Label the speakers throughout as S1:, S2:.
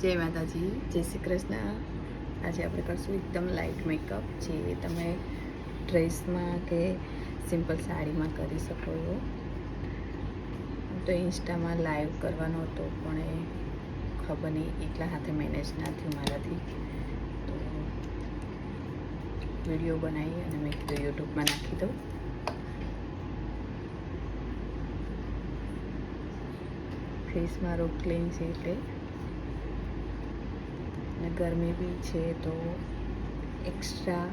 S1: જય માતાજી, જય શ્રી કૃષ્ણ. આજે આપણે કરશું એકદમ લાઇટ મેકઅપ, જે તમે ડ્રેસમાં કે સિમ્પલ સાડીમાં કરી શકો એવો. તો ઇન્સ્ટામાં લાઈવ કરવાનો હતો, પણ એ ખબર નહીં એકલા હાથે મેનેજ ના થયું મારાથી. તો વિડીયો બનાવી અને મેં કીધું યુટ્યુબમાં નાખી દઉં. ફેસ મારો ક્લીન છે એટલે, અને ગરમી બી છે તો એક્સ્ટ્રા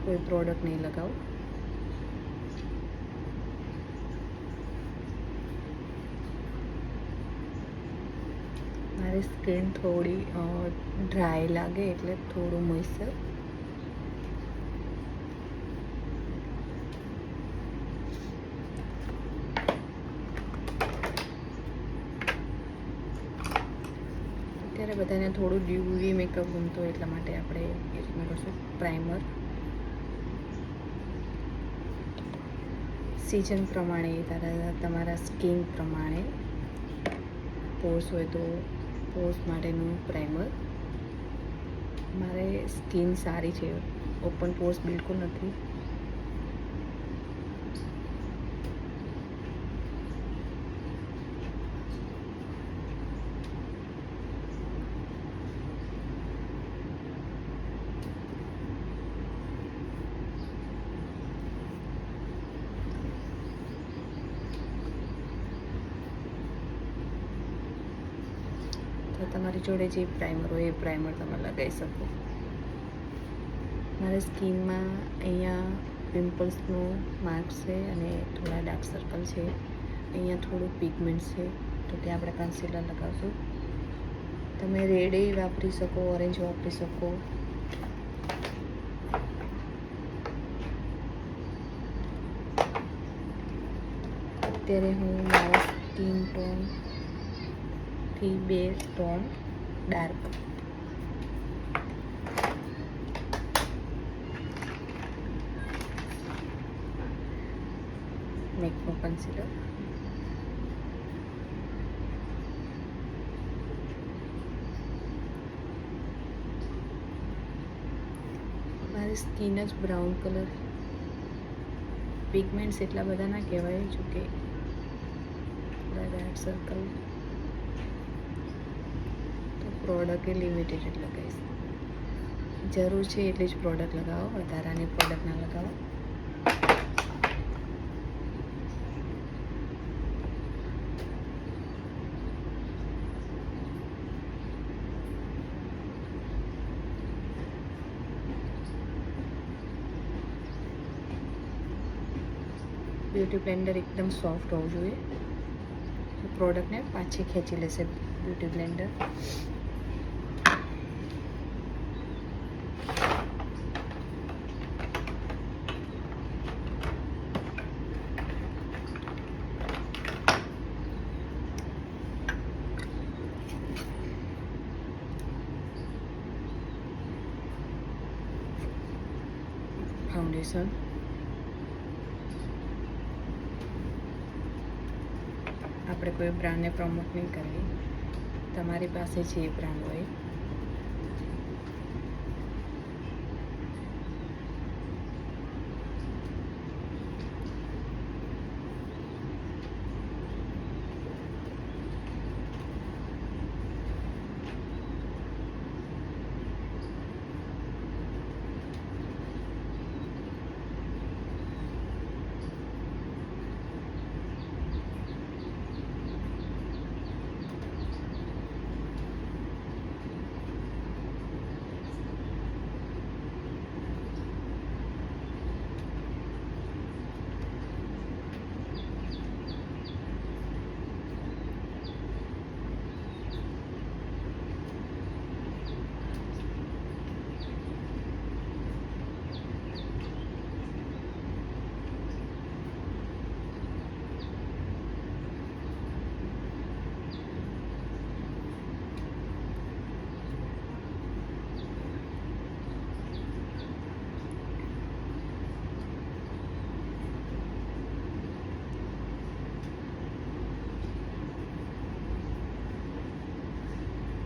S1: કોઈ પ્રોડક્ટ નહીં લગાવું. મારી સ્કિન થોડી ડ્રાય લાગે એટલે થોડું મોઇસ્ચર. અત્યારે બધાને થોડું ડ્યુરી મેકઅપ ગમતો, એટલા માટે આપણે એ રીતનું કરશું. પ્રાઇમર સિઝન પ્રમાણે, તમારા સ્કિન પ્રમાણે. પોર્સ હોય તો પોર્સ માટેનું પ્રાઇમર. મારે સ્કિન સારી છે, ઓપન પોર્સ બિલકુલ નથી. તો તમારી જોડે જે પ્રાઇમર હોય એ પ્રાઇમર તમે લગાવી શકો. મારા સ્કિનમાં અહીંયા પિમ્પલ્સનું માર્ક છે અને થોડા ડાર્ક સર્કલ છે. અહીંયા થોડું પિગમેન્ટ છે, તો ત્યાં આપણે કન્સીલર લગાવશું. તમે રેડ વાપરી શકો, ઓરેન્જ વાપરી શકો. અત્યારે હું મારા સ્કિન ટોનથી 2 ટોન ડાર્ક મેકનો કન્સીલર. મારી સ્કિન જ બ્રાઉન કલર. પિગમેન્ટ્સ એટલા બધા ના કહેવાય, જોકે થોડા ડાર્ક સર્કલ. તો પ્રોડક્ટ એ લિમિટેડ જ લગાવીશ. જરૂર છે એટલી જ પ્રોડક્ટ લગાવો, વધારાની પ્રોડક્ટ ના લગાવો. બ્યુટી બ્લેન્ડર એકદમ સોફ્ટ હોવું જોઈએ. પ્રોડક્ટને પાછી ખેંચી લેશે બ્યુટી બ્લેન્ડર. ફાઉન્ડેશન આપણે કોઈ બ્રાન્ડને પ્રમોટ નહીં કરવી. તમારી પાસે જે બ્રાન્ડ હોય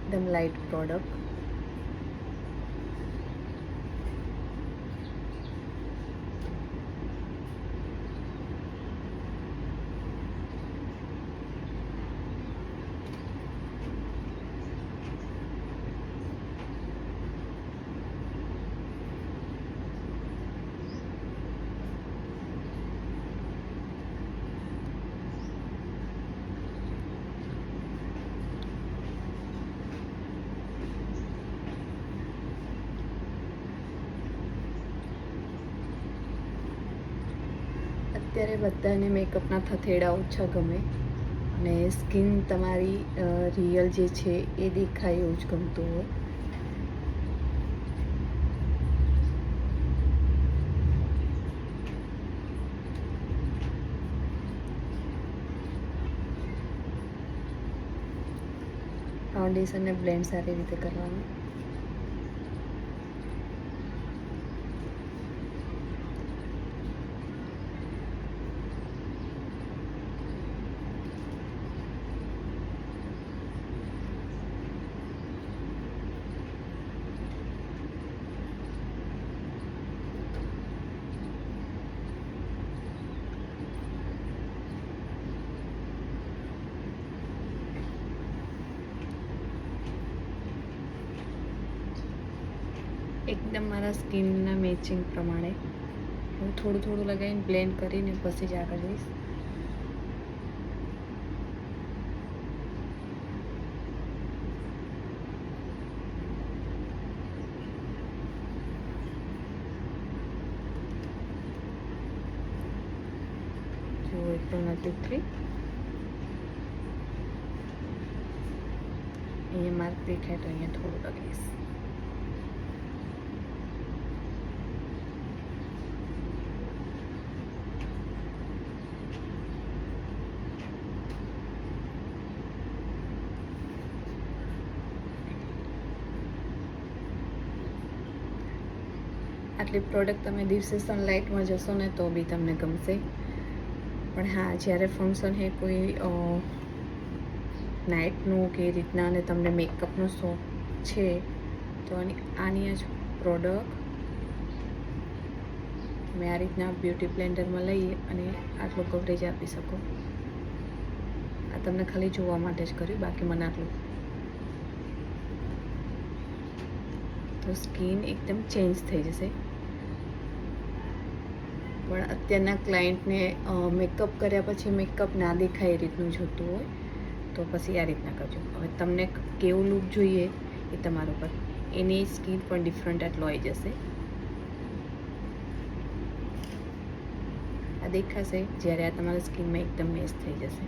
S1: એકદમ લાઇટ પ્રોડક્ટ. અત્યારે બધાને મેકઅપના થથેડા ઓછા ગમે અને સ્કિન તમારી રિયલ જે છે એ દેખાય એવું જ ગમતું હોય. ફાઉન્ડેશનને બ્લેન્ડ સારી રીતે કરવાનું. એકદમ મારા સ્કિનના મેચિંગ પ્રમાણે હું થોડું થોડું લગાવીને બ્લેન્ડ કરીને પછી જ આગળ જઈશ. જો એકદમ નજીકથી અહીંયા માર્ક દેખાય તો અહીંયા થોડું લગાવીશ. આટલી પ્રોડક્ટ તમે દિવસે સનલાઇટમાં જશો ને તો બી તમને ગમશે. પણ હા, જ્યારે ફંક્શન હે કોઈ નાઇટનું કે એ રીતના અને તમને મેકઅપનો શોખ છે તો આની જ પ્રોડક્ટ તમે આ રીતના બ્યુટી બ્લેન્ડરમાં લઈ અને આટલું કવરેજ આપી શકો. આ તમને ખાલી જોવા માટે જ કર્યું, બાકી મને આટલું. તો સ્કિન એકદમ ચેન્જ થઈ જશે. પણ અત્યારના ક્લાયન્ટને મેકઅપ કર્યા પછી મેકઅપ ના દેખાય એ રીતનું જોતું હોય તો પછી આ રીતના કરજો. હવે તમને કેવું લુક જોઈએ એ તમારા પર, એની સ્કિન પણ ડિફરન્ટ આટલો આવી જશે. આ દેખાશે જ્યારે આ તમારા સ્કિનમાં એકદમ મેચ થઈ જશે.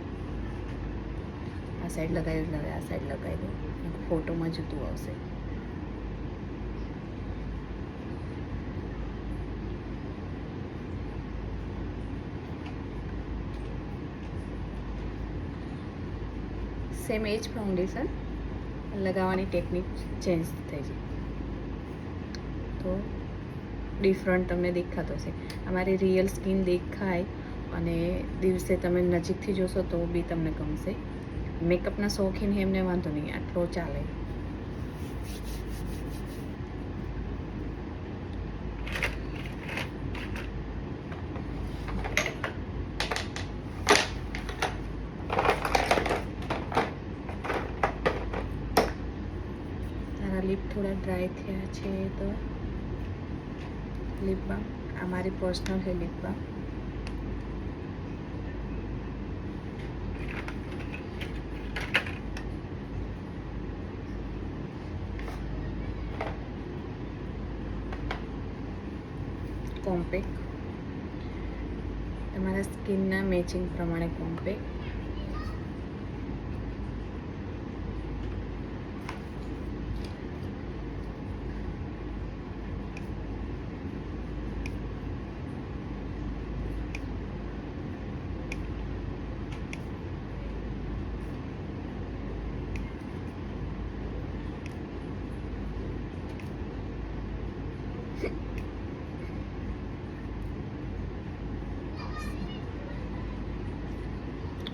S1: આ સાઈડ લગાવી દો, આ સાઈડ લગાવી દો, ફોટોમાં જુદું આવશે. સેમ એજ ફાઉન્ડેશન, લગાવવાની ટેકનિક ચેન્જ થઈ જાય તો ડિફરન્ટ તમને દેખાતો હશે. અમારી રિયલ સ્કિન દેખાય અને દિવસે તમે નજીકથી જોશો તો બી તમને ગમશે. મેકઅપના શોખીન એમને વાંધો નહીં, આટલો ચાલે. લિપ થોડા ડ્રાય થયા છે તો લિપ બામ, આ મારી પર્સનલ છે લિપ બામ. કોમ્પેક, તમારા સ્કિનના મેચિંગ પ્રમાણે કોમ્પેક.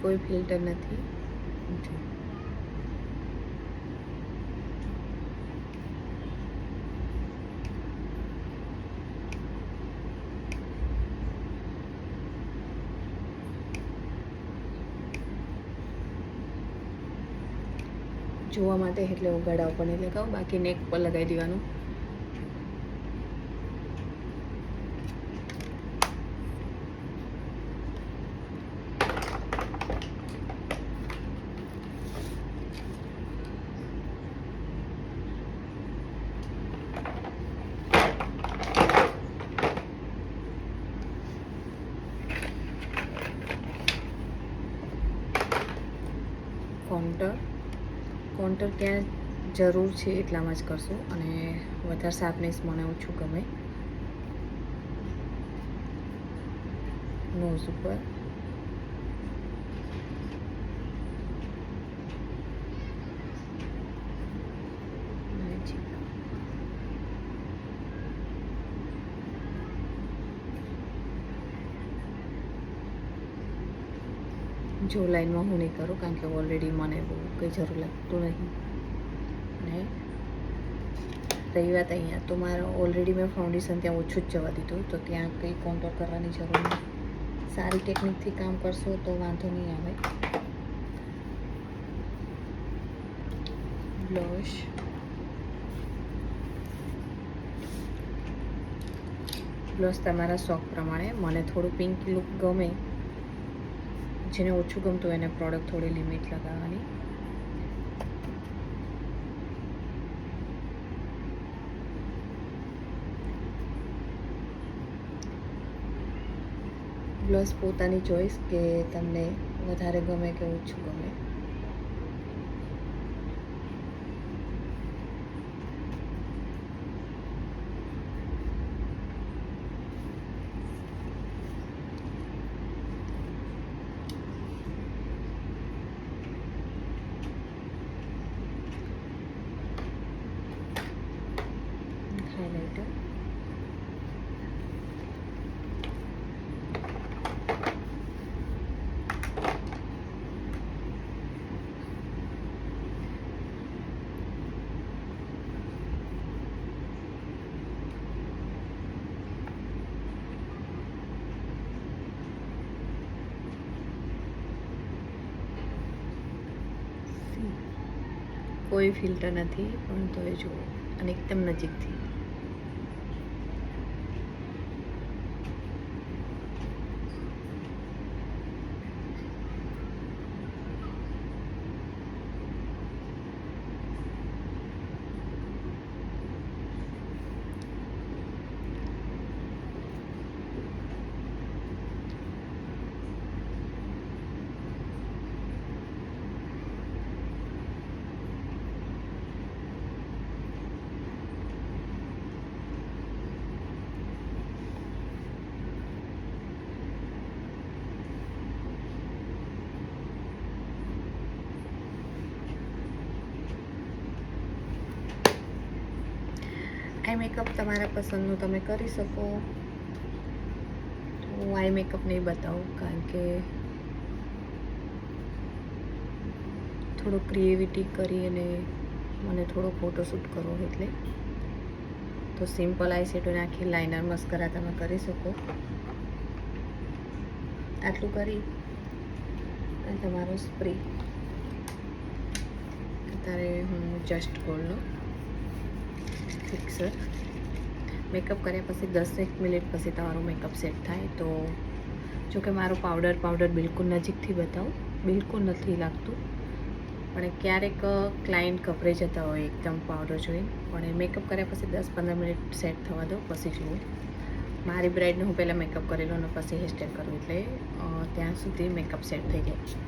S1: કોઈ ફિલ્ટર નથી. જોવા માટે એટલે હું ગળા ઉપર નહીં લગાવું, બાકી નેક પર લગાવી દેવાનું. કોન્ટર ક્યાં જરૂર છે એટલામાં જ કરશું, અને વધારે શાર્પનેસ મને ઓછું ગમે. નોઝ ઉપર જો લાઈનમાં હું નહીં કરું, કારણ કે ઓલરેડી મને બહુ કંઈ જરૂર લાગતું નહીં. અને રહી વાત અહીંયા, તો મારે ઓલરેડી મેં ફાઉન્ડેશન ત્યાં ઓછું જ જવા દીધું, તો ત્યાં કંઈ કોન્ટોર કરવાની જરૂર નહીં. સારી ટેકનિકથી કામ કરશો તો વાંધો નહીં આવે. બ્લશ તમારા શોખ પ્રમાણે. મને થોડું પિંક લુક ગમે, જેને ઓછું ગમતું એને પ્રોડક્ટ થોડી લિમિટ લગાવવાની. બ્લશ પોતાની ચોઈસ, કે તમને વધારે ગમે કે ઓછું ગમે. હાઇલાઇટર કોઈ ફિલ્ટર નથી, પણ તો એ જુઓ, અને એકદમ નજીકથી. આઈ મેકઅપ તમારા પસંદનું તમે કરી શકો. હું આઈ મેકઅપ નહીં બતાવું, કારણ કે થોડો ક્રિએટિવિટી કરી અને મને થોડો ફોટોશૂટ કરવો, એટલે તો સિમ્પલ આઈ શેડો નાખી લાઇનર મસ્કરા તમે કરી શકો. આટલું કરી અને તમારો સ્પ્રે. અત્યારે હું જસ્ટ ગોલ્ડનો ફિક્સર મેકઅપ કર્યા પછી 10 મિનિટ પછી તમારો મેકઅપ સેટ થાય. તો જોકે મારો પાવડર બિલકુલ નજીકથી બતાવું, બિલકુલ નથી લાગતું, પણ ક્યારેક ક્લાયન્ટ કપરે જતા હોય એકદમ પાવડર જોઈને, પણ મેકઅપ કર્યા પછી 10-15 મિનિટ સેટ થવા દો, પછી જુઓ. મારી બ્રાઇડને હું પહેલાં મેકઅપ કરેલો અને પછી હેરસ્ટાઈલ કરું, એટલે ત્યાં સુધી મેકઅપ સેટ થઈ જાય.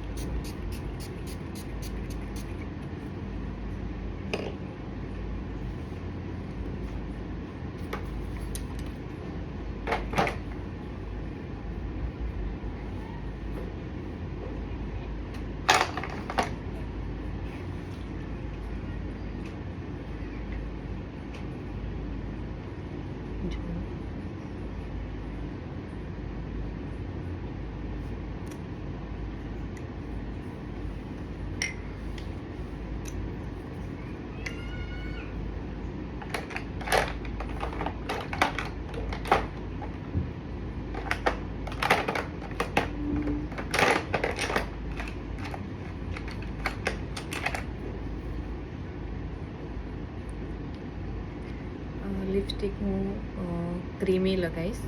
S1: લિપસ્ટિક હું ક્રીમી લગાવીશ.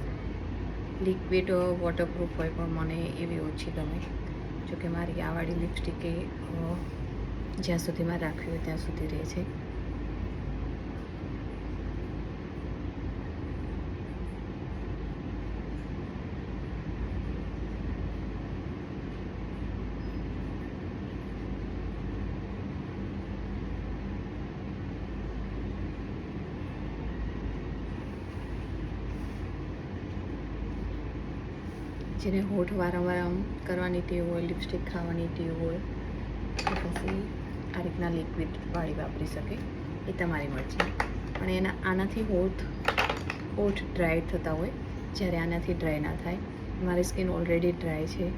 S1: લિક્વિડ વોટરપ્રૂફ હોય પણ મને એવી ઓછી ગમે. જોકે મારી આ વાળી લિપસ્ટિક એ જ્યાં સુધી મારે રાખવી હોય ત્યાં સુધી રહે છે. જેને હોઠ વારંવાર આમ કરવાની ટેવ હોય, લિપસ્ટિક ખાવાની ટેવ હોય, તો પછી આ રીતના લિક્વિડવાળી વાપરી શકે, એ તમારી મરજી. પણ આનાથી હોઠ ડ્રાય થતા હોય, જ્યારે આનાથી ડ્રાય ના થાય. મારી સ્કિન ઓલરેડી ડ્રાય છે.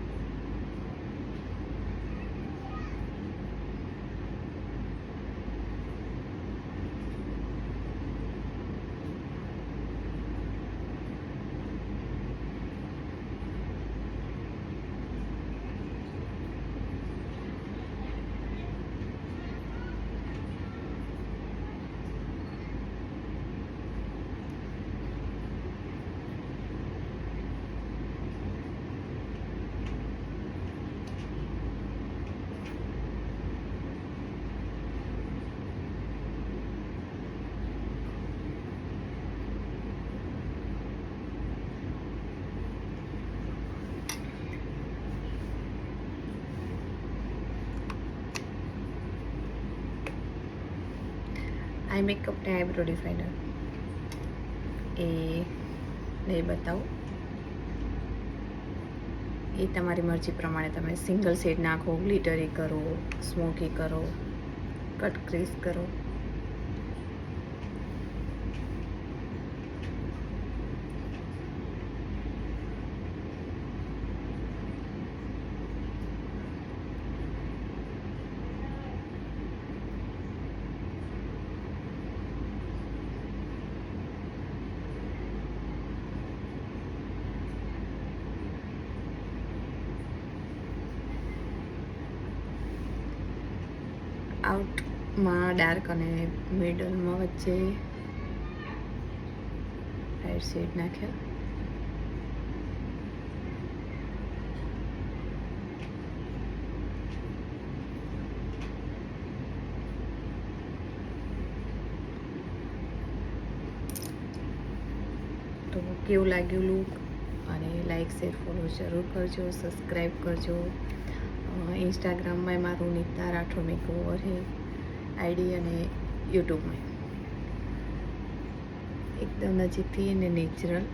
S1: આઈ મેકઅપ ને આઈબ્રો ડિફાઇનર એ નહીં બતાવું. એ તમારી મરજી પ્રમાણે તમે સિંગલ શેડ નાખો, ગ્લિટરી કરો, સ્મોકી કરો, કટ ક્રીઝ કરો. આઉટમાં ડાર્ક અને મિડલમાં વચ્ચે લાઇટ શેડ નાખ્યા. તો કેવું લાગ્યું લુક? અને લાઈક શેર ફોલો જરૂર કરજો, સબસ્ક્રાઈબ કરજો. ઇન્સ્ટાગ્રામમાં મારું નીતા રાઠોડ મેકઓવર છે આઈડી, અને યુટ્યુબમાં એકદમ નજીકથી અને નેચરલ.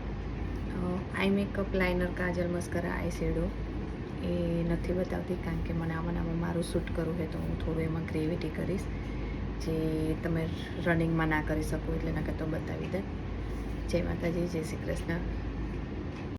S1: આઈ મેકઅપ, લાઇનર, કાજલ, મસ્કરા, આઈ શેડો એ નથી બતાવતી, કારણ કે મને આમાં મારું શૂટ કરવું હોય તો હું થોડું એમાં ગ્રેવિટી કરીશ, જે તમે રનિંગમાં ના કરી શકો, એટલે ના તો બતાવી દે. જય માતાજી, જય શ્રી કૃષ્ણ.